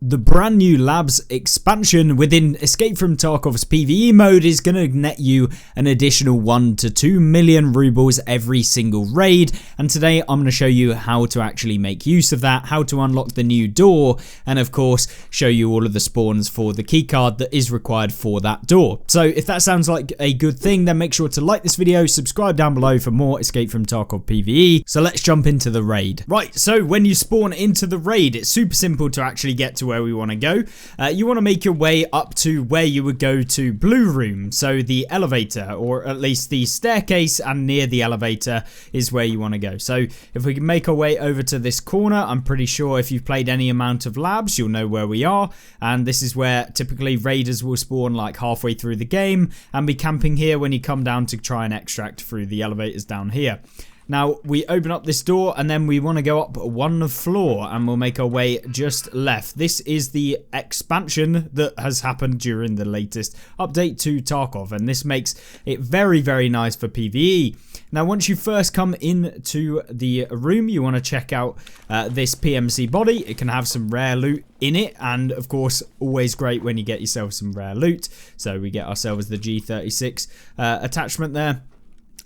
The brand new Labs expansion within Escape from Tarkov's PVE mode is going to net you an additional 1 to 2 million rubles every single raid, and today I'm going to show you how to actually make use of that, how to unlock the new door, and of course show you all of the spawns for the keycard that is required for that door. So if that sounds like a good thing, then make sure to like this video, subscribe down below for more Escape from Tarkov PVE. So let's jump into the raid. Right, so when you spawn into the raid, it's super simple to actually get to where we want to go. You want to make your way up to where you would go to Blue Room, so the elevator, or at least the staircase, and near the elevator is where you want to go. So if we can make our way over to this corner, I'm pretty sure if you've played any amount of Labs, you'll know where we are, and this is where typically raiders will spawn like halfway through the game and be camping here when you come down to try and extract through the elevators down here. Now, we open up this door and then we want to go up one floor and we'll make our way just left. This is the expansion that has happened during the latest update to Tarkov, and this makes it very, very nice for PvE. Now, once you first come into the room, you want to check out this PMC body. It can have some rare loot in it, and of course, always great when you get yourself some rare loot. So we get ourselves the G36 attachment there.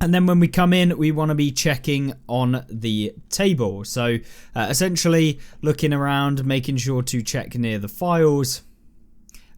And then when we come in, we want to be checking on the table. So essentially looking around, making sure to check near the files.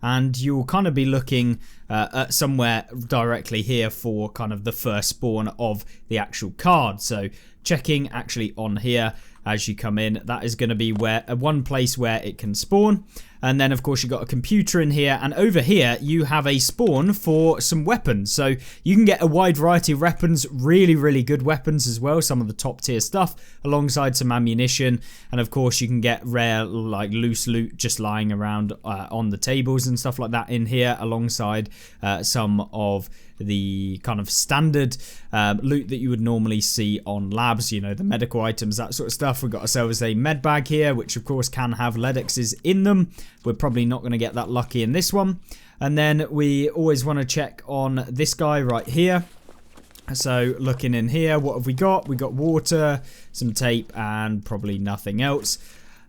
And you'll kind of be looking at somewhere directly here for kind of the first spawn of the actual card. So checking actually on here as you come in, that is going to be where one place where it can spawn. And then of course you've got a computer in here, and over here you have a spawn for some weapons. So you can get a wide variety of weapons, really good weapons as well, some of the top tier stuff, alongside some ammunition. And of course you can get rare like loose loot just lying around on the tables and stuff like that in here, alongside some of the kind of standard loot that you would normally see on Labs, you know, the medical items, that sort of stuff. We've got ourselves a med bag here, which of course can have LEDXs in them. We're probably not going to get that lucky in this one. And then we always want to check on this guy right here. So looking in here, what have we got? We got water, some tape, and probably nothing else.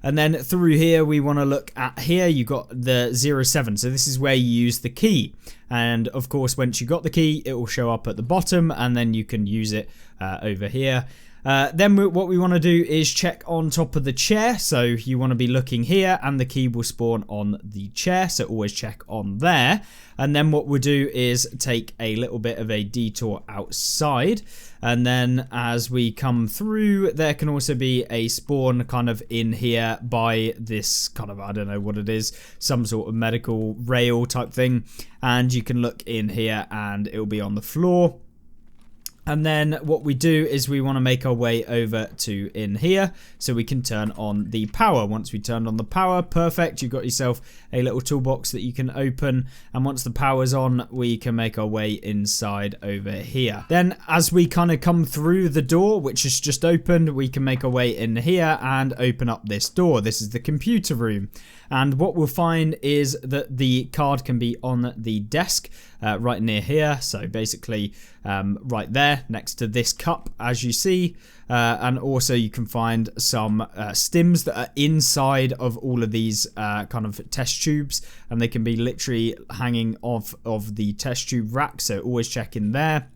And then through here, we want to look at here, you got the 07. So this is where you use the key. And of course, once you got the key, it will show up at the bottom, and then you can use it over here. Then what we want to do is check on top of the chair. So you want to be looking here, and the key will spawn on the chair. So always check on there. And then what we'll do is take a little bit of a detour outside. And then as we come through, there can also be a spawn kind of in here by this kind of, I don't know what it is, some sort of medical rail type thing. And you can look in here and it will be on the floor. And then what we do is we want to make our way over to in here so we can turn on the power. Once we turn on the power, perfect, you've got yourself a little toolbox that you can open, and once the power's on, we can make our way inside over here. Then as we kind of come through the door, which is just opened, we can make our way in here and open up this door. This is the computer room, and what we'll find is that the card can be on the desk right near here. So basically right there next to this cup, as you see, and also you can find some stims that are inside of all of these kind of test tubes, and they can be literally hanging off of the test tube rack, so always check in there.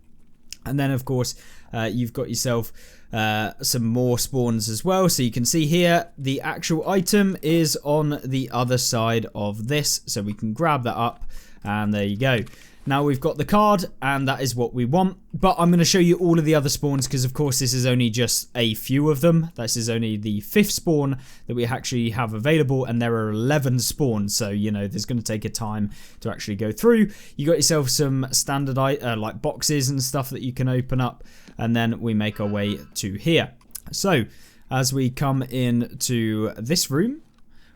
And then of course you've got yourself some more spawns as well. So you can see here the actual item is on the other side of this, so we can grab that up, and there you go. Now we've got the card, and that is what we want. But I'm going to show you all of the other spawns, because of course this is only just a few of them. This is only the 5th spawn that we actually have available, and there are 11 spawns. So, you know, there's going to take a time to actually go through. You got yourself some standard like boxes and stuff that you can open up, and then we make our way to here. So as we come into this room,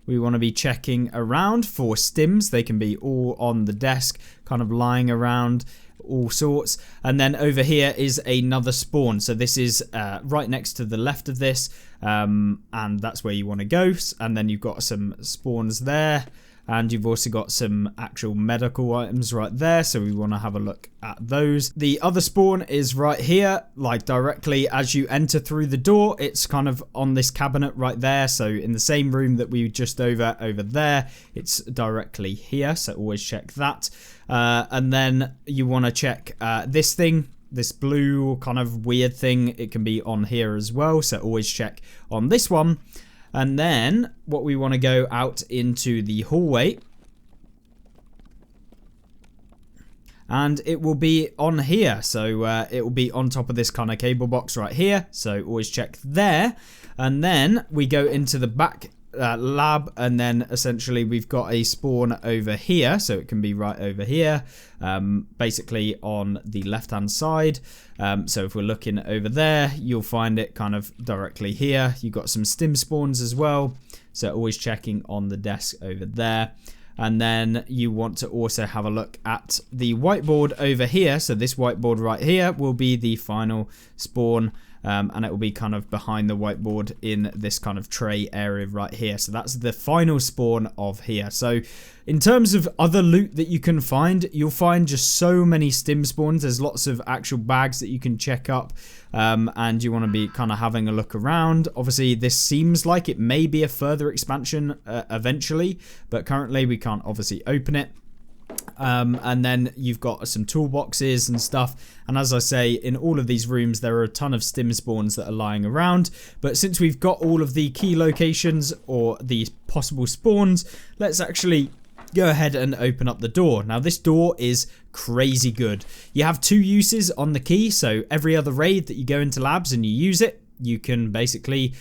we want to be checking around for stims. They can be all on the desk, kind of lying around, all sorts. And then over here is another spawn. So this is right next to the left of this, and that's where you want to go. And then you've got some spawns there. and you've also got some actual medical items right there, so we want to have a look at those. The other spawn is right here, like directly as you enter through the door. It's kind of on this cabinet right there, so in the same room that we were just over there, it's directly here, so always check that. And then you want to check this thing, this blue kind of weird thing. It can be on here as well, so always check on this one. And then what we want to go out into the hallway, and it will be on here, so it will be on top of this kind of cable box right here, so always check there. And then we go into the back lab, and then essentially we've got a spawn over here, so it can be right over here, basically on the left hand side. So if we're looking over there, you'll find it kind of directly here. You've got some stim spawns as well, so always checking on the desk over there. And then you want to also have a look at the whiteboard over here. So this whiteboard right here will be the final spawn, and it will be kind of behind the whiteboard in this kind of tray area right here. So that's the final spawn of here. So in terms of other loot that you can find, you'll find just so many stim spawns. There's lots of actual bags that you can check up, and you want to be kind of having a look around. Obviously, this seems like it may be a further expansion eventually, but currently we can't obviously open it. And then you've got some toolboxes and stuff, and as I say, in all of these rooms there are a ton of stim spawns that are lying around. But since we've got all of the key locations or the possible spawns, let's actually go ahead and open up the door. Now this door is crazy good. You have two uses on the key, so every other raid that you go into labs and you use it, you can basically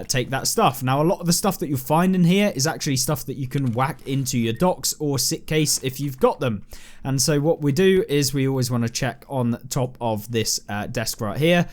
take that stuff. Now a lot of the stuff that you'll find in here is actually stuff that you can whack into your docks or sit case if you've got them. And so what we do is we always want to check on top of this desk right here,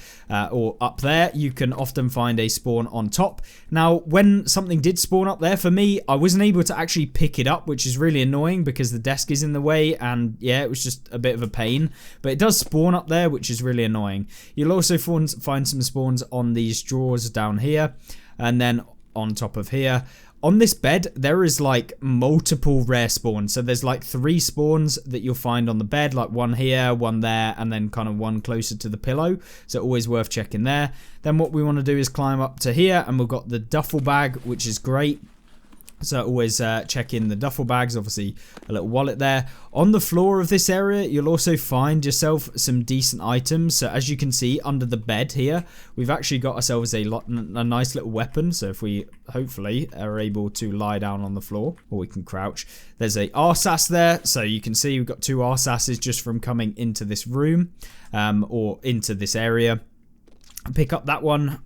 or up there. You can often find a spawn on top. Now when something did spawn up there, for me, I wasn't able to actually pick it up, which is really annoying because the desk is in the way, and yeah, it was just a bit of a pain. But it does spawn up there, which is really annoying. You'll also find some spawns on these drawers down here, and then on top of here. On this bed, there is like multiple rare spawns. So there's like 3 spawns that you'll find on the bed, like one here, one there, and then kind of one closer to the pillow. So always worth checking there. Then what we want to do is climb up to here, and we've got the duffel bag, which is great. So always check in the duffel bags, obviously a little wallet there. On the floor of this area, you'll also find yourself some decent items. So as you can see under the bed here, we've actually got ourselves a nice little weapon. So if we hopefully are able to lie down on the floor, or we can crouch, there's a RSAS there. So you can see we've got 2 RSASs just from coming into this room, or into this area. Pick up that one,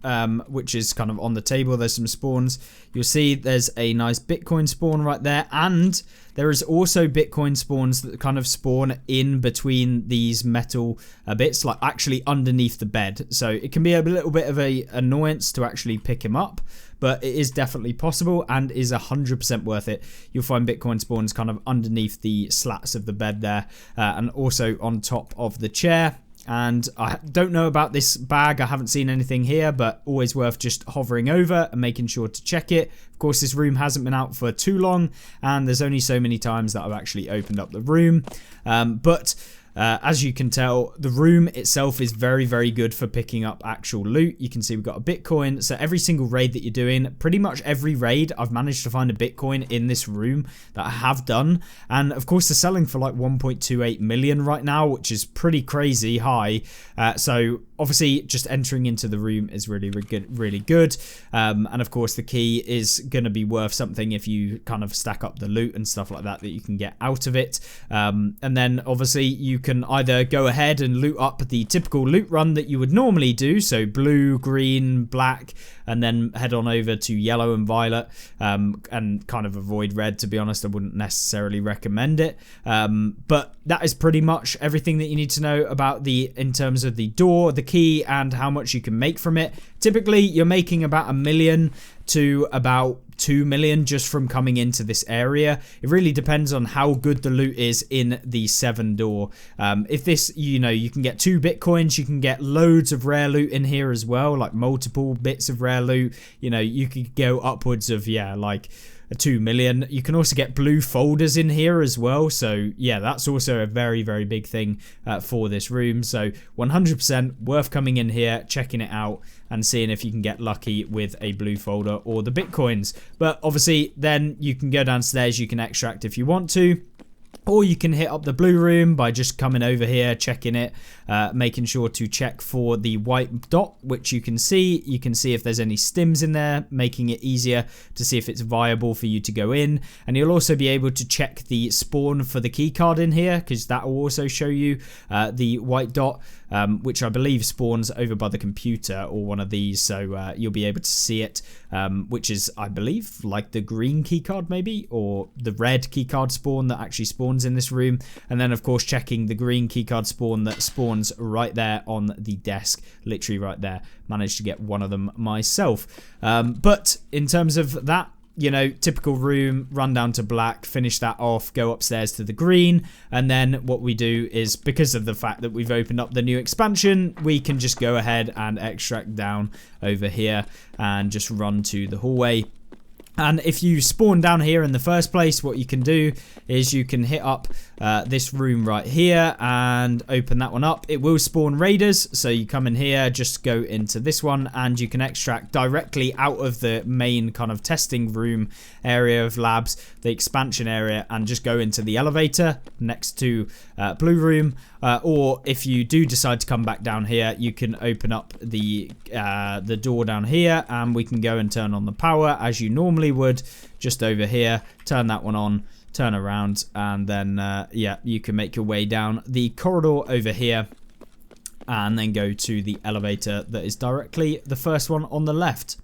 which is kind of on the table. There's some spawns. You'll see there's a nice Bitcoin spawn right there, and there is also Bitcoin spawns that kind of spawn in between these metal bits, like actually underneath the bed. So it can be a little bit of a annoyance to actually pick him up, but it is definitely possible and is 100% worth it. You'll find Bitcoin spawns kind of underneath the slats of the bed there, and also on top of the chair. And I don't know about this bag, I haven't seen anything here, but always worth just hovering over and making sure to check it. Of course, this room hasn't been out for too long, and there's only so many times that I've actually opened up the room. As you can tell, the room itself is very, very good for picking up actual loot. You can see we've got a Bitcoin. So every single raid that you're doing, pretty much every raid, I've managed to find a Bitcoin in this room that I have done. And of course, they're selling for like 1.28 million right now, which is pretty crazy high. So obviously, just entering into the room is really, really good. And of course, the key is going to be worth something if you kind of stack up the loot and stuff like that you can get out of it. And then obviously, you can either go ahead and loot up the typical loot run that you would normally do, so blue, green, black, and then head on over to yellow and violet, and kind of avoid red. To be honest, I wouldn't necessarily recommend it, but that is pretty much everything that you need to know about in terms of the door, the key, and how much you can make from it. Typically, you're making about 1 million to about 2 million just from coming into this area. It really depends on how good the loot is in the 7 door. If this, you can get 2 Bitcoins, you can get loads of rare loot in here as well, like multiple bits of rare loot. You could go upwards of, like 2 million. You can also get blue folders in here as well. So yeah, that's also a very, very big thing for this room. So 100% worth coming in here, checking it out, and seeing if you can get lucky with a blue folder or the bitcoins. But obviously then you can go downstairs, you can extract if you want to. Or you can hit up the blue room by just coming over here, checking it, making sure to check for the white dot, which you can see. You can see if there's any stims in there, making it easier to see if it's viable for you to go in. And you'll also be able to check the spawn for the keycard in here, because that will also show you the white dot, which I believe spawns over by the computer or one of these. So you'll be able to see it, which is, I believe, like the green keycard maybe, or the red keycard spawn that actually spawns in this room. And then of course checking the green keycard spawn that spawns right there on the desk, literally right there. Managed to get one of them myself. But in terms of that, you know, typical room, run down to black, finish that off, go upstairs to the green, and then what we do is, because of the fact that we've opened up the new expansion, we can just go ahead and extract down over here and just run to the hallway. And if you spawn down here in the first place, what you can do is you can hit up this room right here and open that one up. It will spawn raiders, so you come in here, just go into this one, and you can extract directly out of the main kind of testing room area of labs, the expansion area, and just go into the elevator next to blue room. Or if you do decide to come back down here, you can open up the door down here, and we can go and turn on the power as you normally would, just over here, turn that one on, turn around, and then yeah, you can make your way down the corridor over here and then go to the elevator that is directly the first one on the left.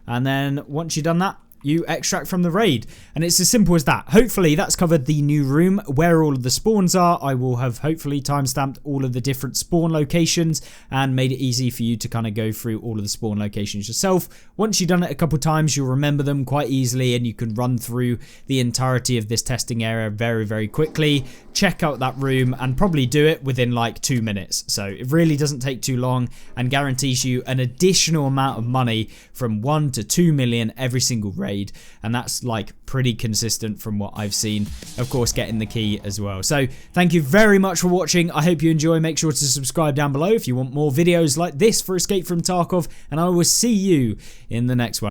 And then once you've done that, you extract from the raid, and it's as simple as that. Hopefully that's covered the new room, where all of the spawns are. I will have hopefully timestamped all of the different spawn locations and made it easy for you to kind of go through all of the spawn locations yourself. Once you've done it a couple times, you'll remember them quite easily, and you can run through the entirety of this testing area very, very quickly. Check out that room and probably do it within like 2 minutes. So it really doesn't take too long and guarantees you an additional amount of money from 1 to 2 million every single raid. And that's like pretty consistent from what I've seen. Of course, getting the key as well. So thank you very much for watching. I hope you enjoy. Make sure to subscribe down below if you want more videos like this for Escape from Tarkov. And I will see you in the next one.